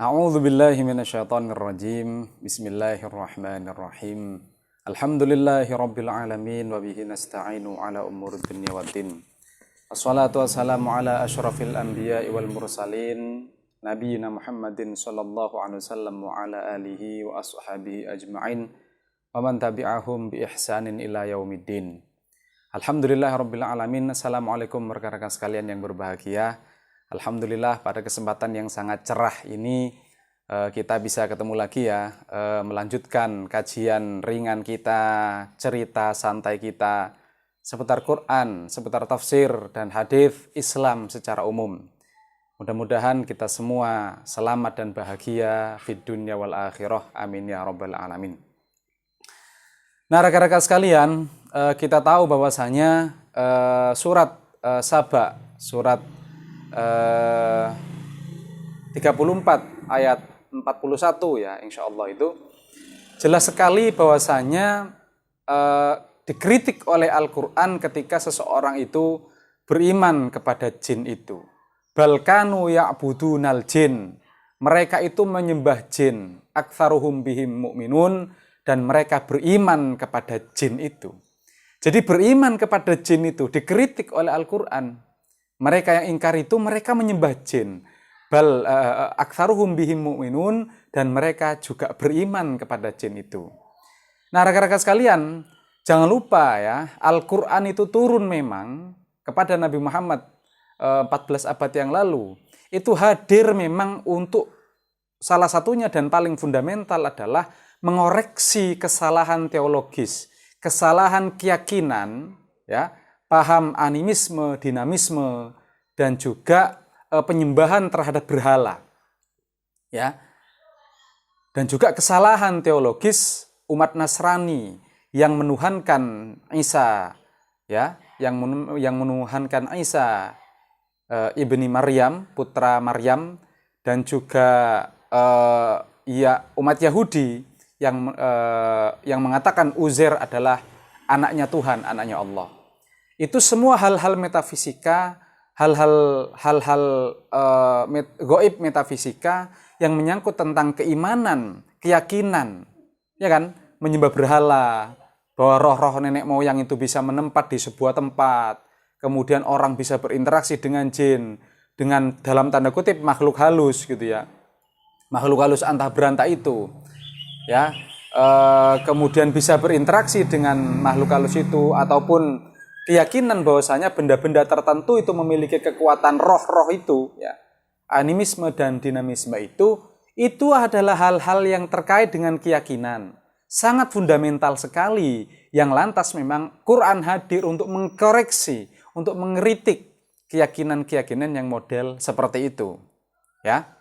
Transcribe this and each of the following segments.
A'udzu billahi minasyaitonir rajim. Bismillahirrahmanirrahim. Alhamdulillahi rabbil alamin wa bihi nasta'inu ala umurid dunya waddin. Wassalatu wassalamu ala asyrafil anbiya'i wal mursalin nabiyina Muhammadin sallallahu alaihi wasallam wa ala alihi wa ashabihi ajma'in wa man tabi'ahum bi ihsanin ila yaumiddin. Alhamdulillahi rabbil alamin. Assalamualaikum rekan-rekan sekalian yang berbahagia. Alhamdulillah pada kesempatan yang sangat cerah ini kita bisa ketemu lagi ya, melanjutkan kajian ringan kita, cerita santai kita seputar Quran, seputar tafsir dan hadis Islam secara umum. Mudah-mudahan kita semua selamat dan bahagia fid dunya wal akhirah. Amin ya rabbal alamin. Nah, rekan-rekan sekalian, kita tahu bahwasanya surat Saba, surat 34 ayat 41 ya, insya Allah itu jelas sekali bahwasanya dikritik oleh Al-Quran ketika seseorang itu beriman kepada jin itu. Balkanu ya'budunal jin, mereka itu menyembah jin, aktsaruhum bihim mu'minun, dan mereka beriman kepada jin itu. Jadi beriman kepada jin itu dikritik oleh Al-Quran. Mereka yang ingkar itu mereka menyembah jin. Bal aktsaruhum bihim mu'minun, dan mereka juga beriman kepada jin itu. Nah, rekan-rekan sekalian, jangan lupa ya, Al-Qur'an itu turun memang kepada Nabi Muhammad 14 abad yang lalu. Itu hadir memang untuk salah satunya dan paling fundamental adalah mengoreksi kesalahan teologis, kesalahan keyakinan ya, paham animisme, dinamisme, dan juga penyembahan terhadap berhala. Ya. Dan juga kesalahan teologis umat Nasrani yang menuhankan Isa, ya, yang menuhankan Isa ibni Maryam, putra Maryam, dan juga umat Yahudi yang mengatakan Uzair adalah anaknya Tuhan, anaknya Allah. Itu semua hal-hal metafisika, hal-hal gaib metafisika yang menyangkut tentang keimanan, keyakinan, ya kan? Menyembah berhala, bahwa roh-roh nenek moyang itu bisa menempat di sebuah tempat, kemudian orang bisa berinteraksi dengan jin, dengan dalam tanda kutip makhluk halus gitu ya, makhluk halus antah berantah itu, ya, kemudian bisa berinteraksi dengan makhluk halus itu, ataupun keyakinan bahwasanya benda-benda tertentu itu memiliki kekuatan roh-roh itu ya. Animisme dan dinamisme itu adalah hal-hal yang terkait dengan keyakinan. Sangat fundamental sekali yang lantas memang Quran hadir untuk mengkoreksi, untuk mengkritik keyakinan-keyakinan yang model seperti itu. Ya.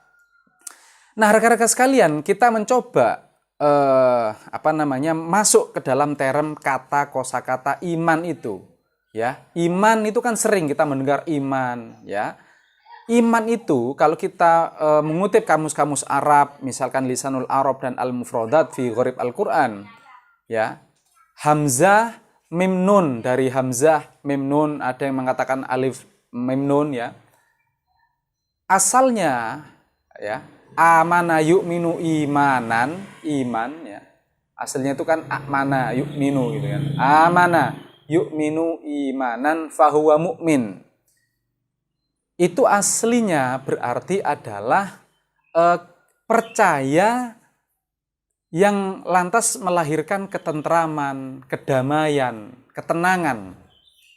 Nah, rekan-rekan sekalian, kita mencoba masuk ke dalam term kata kosakata iman itu. Ya, iman itu kan sering kita mendengar iman, ya. Iman itu kalau kita mengutip kamus-kamus Arab, misalkan Lisanul Arab dan Al-Mufradat fi Gharib Al-Qur'an, ya. Hamzah mim nun, dari hamzah mim nun, ada yang mengatakan alif mim nun ya. Asalnya ya, amana yu'minu imanan, iman ya. Asalnya itu kan amana yu'minu gitu kan. Amana yu'minu imanan fahuwa mu'min. Itu aslinya berarti adalah percaya yang lantas melahirkan ketentraman, kedamaian, ketenangan.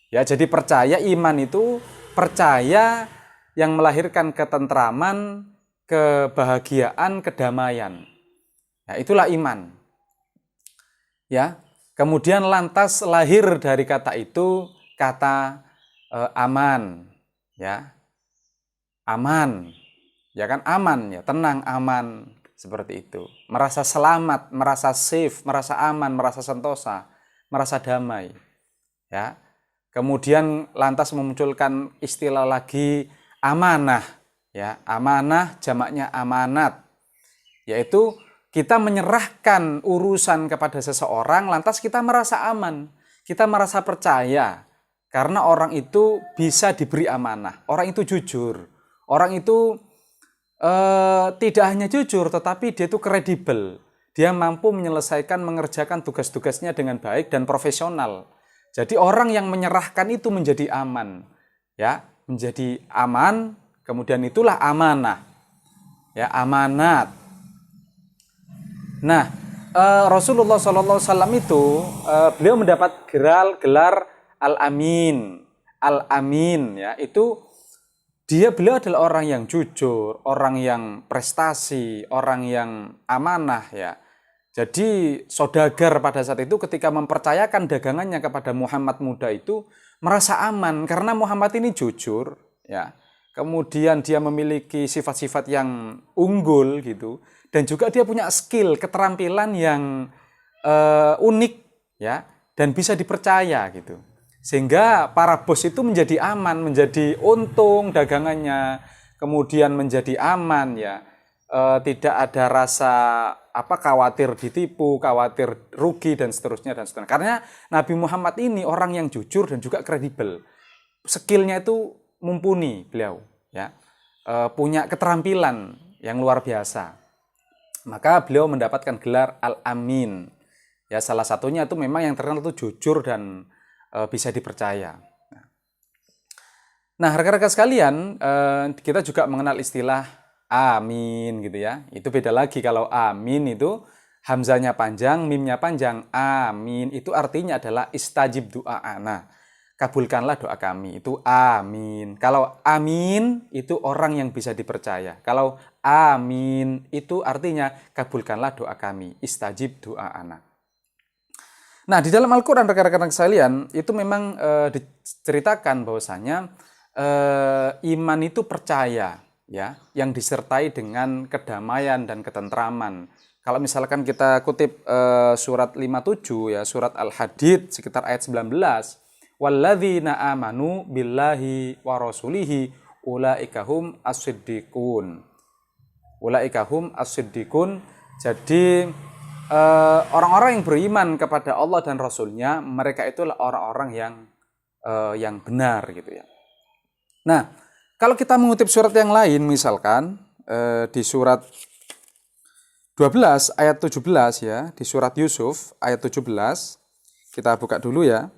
Ya, jadi percaya, iman itu percaya yang melahirkan ketentraman, kebahagiaan, kedamaian. Ya, itulah iman. Ya. Kemudian lantas lahir dari kata itu kata aman, ya, aman, ya kan, aman ya, tenang, aman, seperti itu. Merasa selamat, merasa safe, merasa aman, merasa sentosa, merasa damai, ya. Kemudian lantas memunculkan istilah lagi amanah, ya, amanah jamaknya amanat, yaitu kita menyerahkan urusan kepada seseorang, lantas kita merasa aman, kita merasa percaya, karena orang itu bisa diberi amanah, orang itu jujur, orang itu tidak hanya jujur, tetapi dia itu kredibel. Dia mampu menyelesaikan, mengerjakan tugas-tugasnya dengan baik dan profesional. Jadi orang yang menyerahkan itu menjadi aman, ya, menjadi aman. Kemudian itulah amanah, ya, amanat. Nah, Rasulullah SAW itu beliau mendapat gelar Al-Amin, Al-Amin, ya, itu beliau adalah orang yang jujur, orang yang prestasi, orang yang amanah, ya. Jadi saudagar pada saat itu ketika mempercayakan dagangannya kepada Muhammad muda itu merasa aman karena Muhammad ini jujur, ya. Kemudian dia memiliki sifat-sifat yang unggul gitu dan juga dia punya skill, keterampilan yang unik, ya, dan bisa dipercaya gitu. Sehingga para bos itu menjadi aman, menjadi untung dagangannya, kemudian menjadi aman, ya. Tidak ada rasa khawatir ditipu, khawatir rugi dan seterusnya dan seterusnya. Karena Nabi Muhammad ini orang yang jujur dan juga kredibel. Skillnya itu mumpuni beliau, ya. Punya keterampilan yang luar biasa. Maka beliau mendapatkan gelar Al-Amin. Ya, salah satunya itu memang yang terkenal itu jujur dan bisa dipercaya. Nah, rekan-rekan sekalian, kita juga mengenal istilah amin gitu ya. Itu beda lagi kalau amin itu hamzanya panjang, mimnya panjang. Amin itu artinya adalah istajib du'a'ana. Kabulkanlah doa kami. Itu amin. Kalau amin itu orang yang bisa dipercaya. Kalau amin itu artinya kabulkanlah doa kami. Istajib du'a'ana. Nah, di dalam Al-Qur'an rekan-rekan sekalian itu memang diceritakan bahwasanya iman itu percaya, ya, yang disertai dengan kedamaian dan ketentraman. Kalau misalkan kita kutip surat 57, ya, surat Al-Hadid sekitar ayat 19, walladzina amanu billahi wa rasulihi ulaika hum as-siddiqun. Ulaika hum as-siddiqun. Jadi orang-orang yang beriman kepada Allah dan Rasulnya, mereka itulah orang-orang yang benar gitu ya. Nah, kalau kita mengutip surat yang lain, misalkan di surat 12 ayat 17 ya, di surat Yusuf ayat 17, kita buka dulu ya.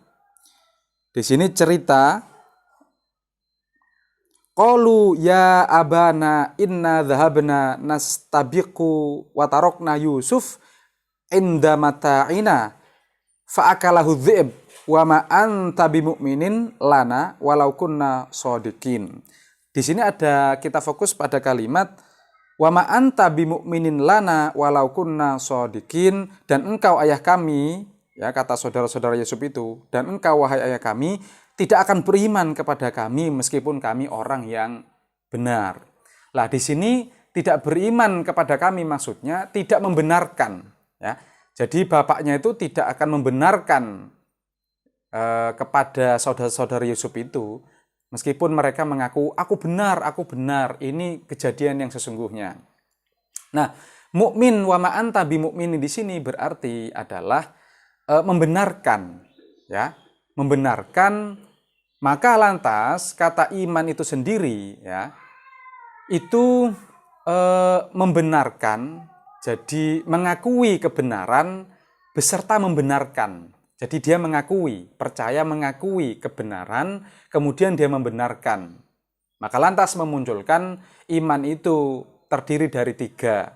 Di sini cerita, qalu ya abana inna dhahabna nastabiqu wa tarokna Yusuf inda mata'ina fa'akalahu dhi'b wa ma anta bimu'minin lana walau kunna shodiqin. Di sini kita fokus pada kalimat wa ma anta bimu'minin lana walau kunna shodiqin, dan engkau ayah kami, ya, kata saudara-saudara Yusuf itu, dan engkau wahai ayah kami tidak akan beriman kepada kami meskipun kami orang yang benar. Lah di sini tidak beriman kepada kami maksudnya tidak membenarkan, ya. Jadi bapaknya itu tidak akan membenarkan kepada saudara-saudara Yusuf itu meskipun mereka mengaku aku benar, ini kejadian yang sesungguhnya. Nah, mukmin wa ma anta bimu'minin di sini berarti adalah membenarkan, ya, membenarkan. Maka lantas kata iman itu sendiri, ya, itu membenarkan, jadi mengakui kebenaran beserta membenarkan. Jadi dia mengakui, percaya mengakui kebenaran, kemudian dia membenarkan. Maka lantas memunculkan iman itu terdiri dari 3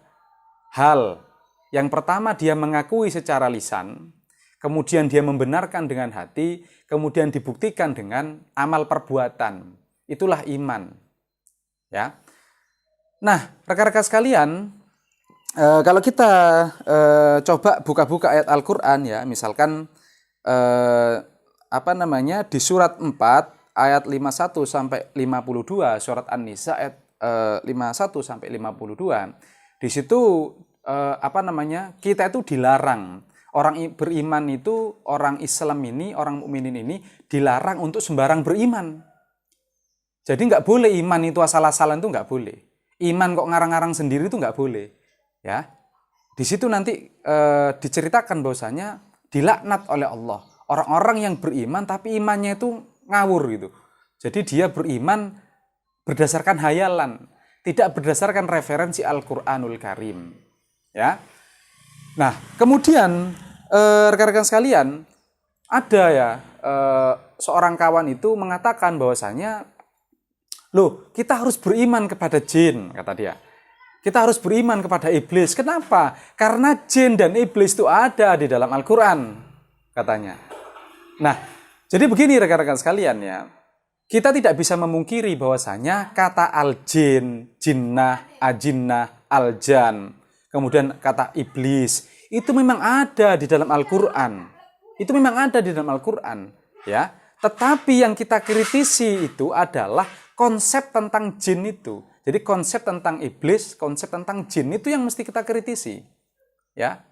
hal. Yang pertama dia mengakui secara lisan, kemudian dia membenarkan dengan hati, kemudian dibuktikan dengan amal perbuatan. Itulah iman. Ya. Nah, rekan-rekan sekalian, kalau kita coba buka-buka ayat Al-Qur'an ya, misalkan di surat 4 ayat 51 sampai 52, surat An-Nisa ayat 51 sampai 52. Di situ kita itu dilarang. Orang beriman itu, orang Islam ini, orang mukminin ini dilarang untuk sembarang beriman. Jadi nggak boleh iman itu asal-asalan, itu nggak boleh. Iman kok ngarang-ngarang sendiri itu nggak boleh. Ya, di situ nanti diceritakan bahwasanya dilaknat oleh Allah orang-orang yang beriman tapi imannya itu ngawur gitu. Jadi dia beriman berdasarkan hayalan, tidak berdasarkan referensi Al-Qur'anul Karim. Ya. Nah, kemudian rekan-rekan sekalian, ada ya seorang kawan itu mengatakan bahwasanya, loh, kita harus beriman kepada jin, kata dia. Kita harus beriman kepada iblis. Kenapa? Karena jin dan iblis itu ada di dalam Al-Quran, katanya. Nah, jadi begini rekan-rekan sekalian ya. Kita tidak bisa memungkiri bahwasanya kata al-jin, jinnah, ajinnah, al-jan, kemudian kata iblis, itu memang ada di dalam Al-Quran. Itu memang ada di dalam Al-Quran. Ya. Tetapi yang kita kritisi itu adalah konsep tentang jin itu. Jadi konsep tentang iblis, konsep tentang jin itu yang mesti kita kritisi. Ya.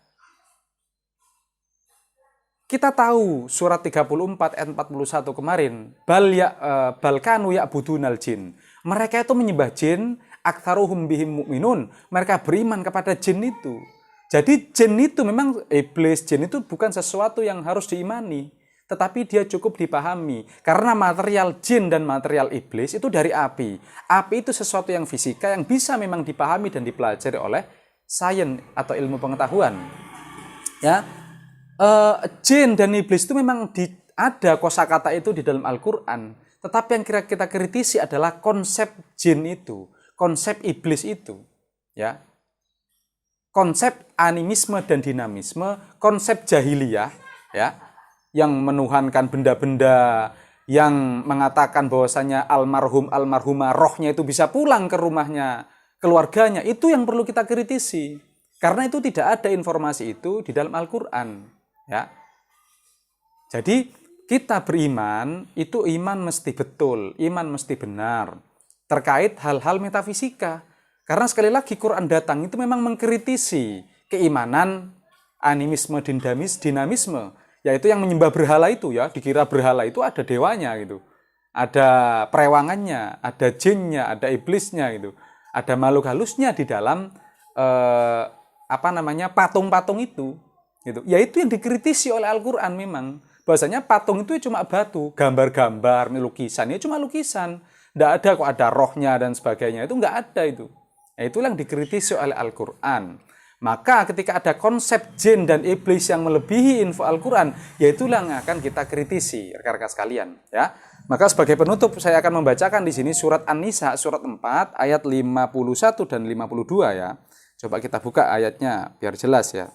Kita tahu surat 34 ayat 41 kemarin, balkanu ya'budunal jin. Mereka itu menyembah jin, aktsaruhum bihim mu'minun. Mereka beriman kepada jin itu. Jadi jin itu memang iblis, jin itu bukan sesuatu yang harus diimani, tetapi dia cukup dipahami. Karena material jin dan material iblis itu dari api. Api itu sesuatu yang fisika yang bisa memang dipahami dan dipelajari oleh sains atau ilmu pengetahuan. Ya. Jin dan iblis itu memang ada kosakata itu di dalam Al-Quran. Tetapi yang kita kritisi adalah konsep jin itu, konsep iblis itu, ya, konsep animisme dan dinamisme, konsep jahiliyah, ya, yang menuhankan benda-benda, yang mengatakan bahwasanya almarhumah rohnya itu bisa pulang ke rumahnya, keluarganya, itu yang perlu kita kritisi. Karena itu tidak ada informasi itu di dalam Al-Quran. Ya. Jadi kita beriman, itu iman mesti betul, iman mesti benar. Terkait hal-hal metafisika. Karena sekali lagi Quran datang itu memang mengkritisi keimanan, animisme, dinamisme. Yaitu yang menyembah berhala itu ya, dikira berhala itu ada dewanya gitu. Ada perewangannya, ada jinnya, ada iblisnya gitu. Ada makhluk halusnya di dalam patung-patung itu. Gitu. Ya itu yang dikritisi oleh Al-Quran memang. Bahwasanya patung itu cuma batu, gambar-gambar, lukisan, ya cuma lukisan. Tidak ada kok ada rohnya dan sebagainya, itu nggak ada itu. Ya, itulah yang dikritisi oleh Al-Quran. Maka ketika ada konsep jin dan iblis yang melebihi info Al-Quran, ya itulah yang akan kita kritisi, rekan-rekan sekalian. Ya. Maka sebagai penutup saya akan membacakan di sini surat An-Nisa, surat 4, ayat 51 dan 52 ya. Coba kita buka ayatnya biar jelas ya.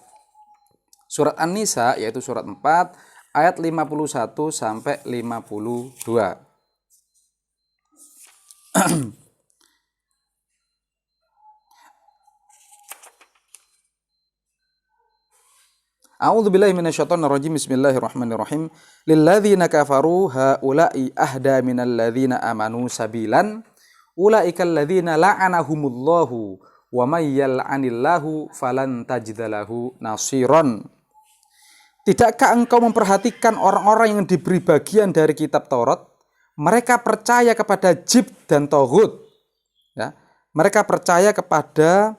Surat An-Nisa yaitu surat 4 ayat 51 sampai 52. A'udzubillahi minasyaitonirrajim. Bismillahirrahmanirrahim. Lilladzina kafaru haula'i ahda minal ladzina amanu sabilan. Ulaikal ladzina la'anahumullahu wa may yal'anillahu falan tajidalahu nasiron. Tidakkah engkau memperhatikan orang-orang yang diberi bagian dari kitab Taurat? Mereka percaya kepada Jibt dan Toghut. Ya. Mereka percaya kepada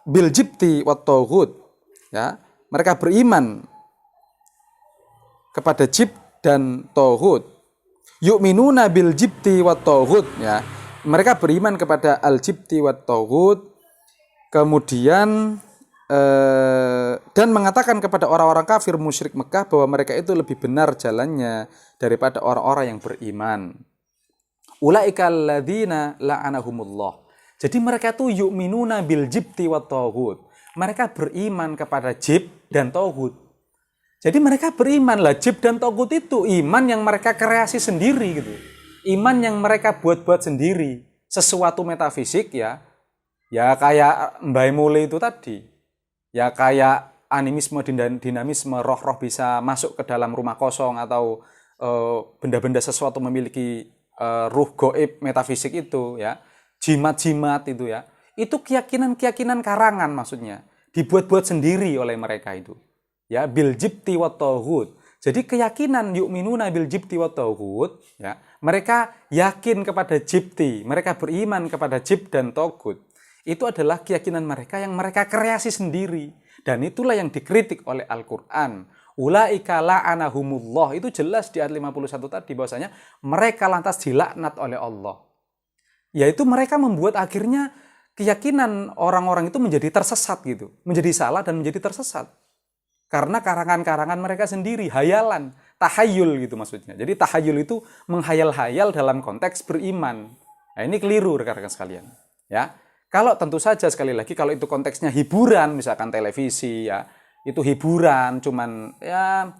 Bil Jibti wa Toghut. Ya. Mereka beriman kepada Jibt dan Toghut. Yu'minuna bil Jibti wa Toghut. Ya. Mereka beriman kepada Al-Jibti wa Toghut. Kemudian dan mengatakan kepada orang-orang kafir musyrik Mekah bahwa mereka itu lebih benar jalannya daripada orang-orang yang beriman. Ulaikal ladzina la'anahumullah. Jadi mereka itu yu'minuna bil jibti wat taghut. Mereka beriman kepada Jibt dan Toghut. Jadi mereka beriman lah, Jibt dan Toghut itu iman yang mereka kreasi sendiri gitu. Iman yang mereka buat-buat sendiri, sesuatu metafisik ya. Ya kayak Mbak Mule itu tadi. Ya kayak animisme dan dinamisme, roh-roh bisa masuk ke dalam rumah kosong atau benda-benda sesuatu memiliki ruh goib metafisik itu ya. Jimat-jimat itu ya. Itu keyakinan-keyakinan karangan maksudnya. Dibuat-buat sendiri oleh mereka itu. Ya, bil jibti wa taghut. Jadi keyakinan yu'minuna bil jibti wa taghut ya. Mereka yakin kepada Jibti, mereka beriman kepada Jibt dan Toghut. Itu adalah keyakinan mereka yang mereka kreasi sendiri. Dan itulah yang dikritik oleh Al-Quran. Ulaika la'anahumullah. Itu jelas di ayat 51 tadi bahwasanya mereka lantas dilaknat oleh Allah. Yaitu mereka membuat akhirnya keyakinan orang-orang itu menjadi tersesat gitu. Menjadi salah dan menjadi tersesat. Karena karangan-karangan mereka sendiri, hayalan, tahayul gitu maksudnya. Jadi tahayul itu menghayal-hayal dalam konteks beriman. Nah, ini keliru rekan-rekan sekalian. Ya, kalau tentu saja sekali lagi kalau itu konteksnya hiburan, misalkan televisi ya, itu hiburan, cuman ya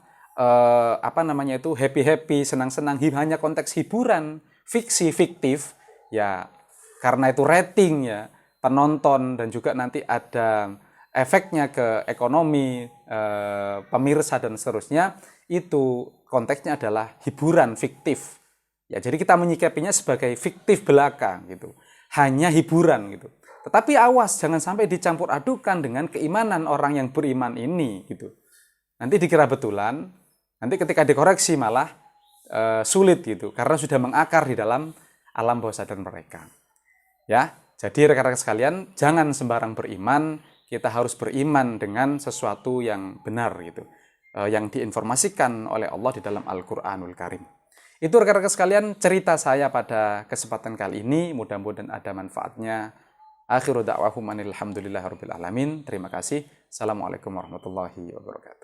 happy-happy, senang-senang, hanya konteks hiburan, fiksi, fiktif, ya karena itu rating ya, penonton dan juga nanti ada efeknya ke ekonomi, pemirsa dan seterusnya, itu konteksnya adalah hiburan fiktif. Ya, jadi kita menyikapinya sebagai fiktif belaka gitu. Hanya hiburan gitu. Tetapi awas jangan sampai dicampur adukan dengan keimanan orang yang beriman ini gitu. Nanti dikira betulan, nanti ketika dikoreksi malah sulit gitu karena sudah mengakar di dalam alam bawah sadar mereka. Ya, jadi rekan-rekan sekalian, jangan sembarang beriman. Kita harus beriman dengan sesuatu yang benar gitu, yang diinformasikan oleh Allah di dalam Al-Qur'anul Karim. Itu rekan-rekan sekalian cerita saya pada kesempatan kali ini, mudah-mudahan ada manfaatnya. Akhiru da'wahum anil hamdulillahirabbil alamin. Terima kasih. Assalamualaikum warahmatullahi wabarakatuh.